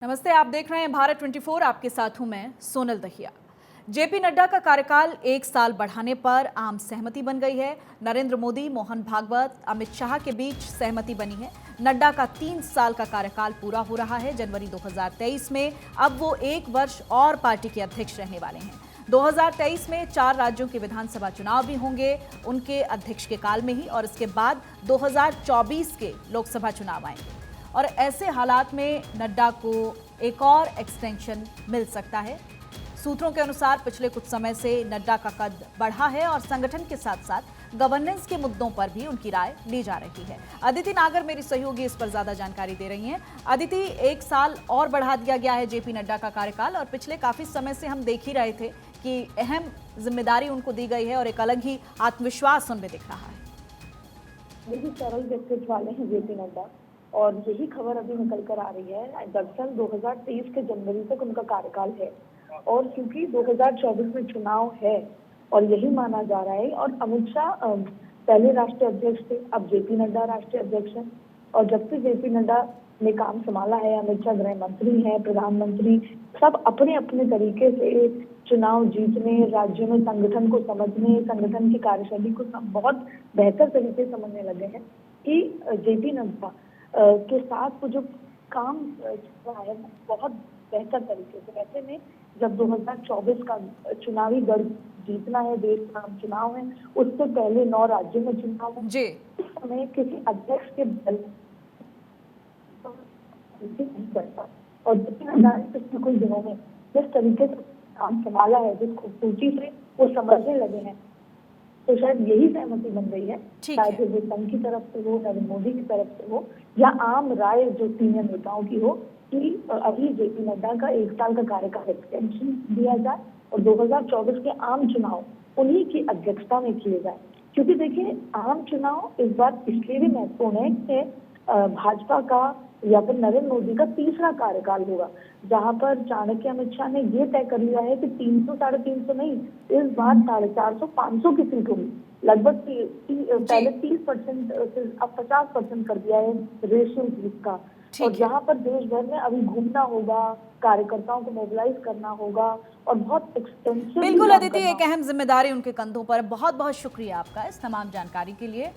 नमस्ते, आप देख रहे हैं भारत 24। आपके साथ हूं मैं सोनल दहिया। जेपी नड्डा का कार्यकाल 1 साल बढ़ाने पर आम सहमति बन गई है। नरेंद्र मोदी, मोहन भागवत, अमित शाह के बीच सहमति बनी है। नड्डा का 3 साल का कार्यकाल पूरा हो रहा है जनवरी 2023 में। अब वो 1 वर्ष और पार्टी के अध्यक्ष रहने वाले हैं। 2023 में 4 राज्यों के विधानसभा चुनाव भी होंगे उनके अध्यक्ष के काल में ही, और इसके बाद 2024 के लोकसभा चुनाव आएंगे। और ऐसे हालात में नड्डा को एक और एक्सटेंशन मिल सकता है। सूत्रों के अनुसार पिछले कुछ समय से नड्डा का कद बढ़ा है और संगठन के साथ साथ गवर्नेंस के मुद्दों पर भी उनकी राय ली जा रही है। अदिति नागर मेरी सहयोगी इस पर ज्यादा जानकारी दे रही हैं। अदिति, 1 साल और बढ़ा दिया गया है जेपी नड्डा का कार्यकाल, और पिछले काफी समय से हम देख ही रहे थे कि अहम जिम्मेदारी उनको दी गई है और एक अलग ही आत्मविश्वास उनमें दिख रहा है। बिल्कुल सरल व्यक्तित्व वाले हैं जेपी नड्डा, और यही खबर अभी निकल कर आ रही है। दरअसल 2023 के जनवरी तक उनका कार्यकाल है, और क्योंकि 2024 में चुनाव है और यही माना जा रहा है, और अमित शाह पहले राष्ट्रीय अध्यक्ष थे, अब जेपी नड्डा राष्ट्रीय अध्यक्ष हैं। और जब से जेपी नड्डा ने काम संभाला है, अमित शाह गृह मंत्री हैं, प्रधानमंत्री, सब अपने अपने तरीके से चुनाव जीतने, राज्यों में संगठन को समझने, संगठन की कार्यशैली को बहुत बेहतर तरीके से समझने लगे हैं कि जेपी नड्डा के साथ वो जो काम चल रहा है बहुत बेहतर तरीके से। ऐसे में जब 2024 का चुनावी गढ़ जीतना है, देश का चुनाव है, उससे पहले 9 राज्यों में चुनाव है जी। इस समय किसी अध्यक्ष के बल नहीं करता, और जेपी नड्डा ने पिछले कुछ दिनों में जिस तरीके से काम संभाला है, जिस खूबसूरती से वो समझने लगे हैं, तो शायद यही सहमति बन गई है। शायद वो संघ की तरफ से हो, नरेंद्र मोदी की तरफ से हो, या आम राय जो सीनियर नेताओं की हो, कि अभी जेपी नड्डा का 1 साल का कार्यकाल एक्सटेंशन दिया जाए और 2024 के आम चुनाव उन्हीं की अध्यक्षता में किए जाए। क्योंकि देखिए, आम चुनाव इस बार इसलिए भी महत्वपूर्ण है कि भाजपा का या फिर नरेंद्र मोदी का तीसरा कार्यकाल होगा, जहां पर चाणक्य अमित शाह ने ये तय कर लिया है कि 300 साढ़े 300 नहीं, इस बार 450 500 की सीट होगी। लगभग पहले 30% से अब 50% कर दिया है रेशियो सीट का। और जहां पर देश भर में अभी घूमना होगा, कार्यकर्ताओं को मोबिलाइज करना होगा, और बहुत एक्सटेंसिव। बिल्कुल अदिति, एक अहम जिम्मेदारी उनके कंधों पर। बहुत बहुत शुक्रिया आपका इस तमाम जानकारी के लिए।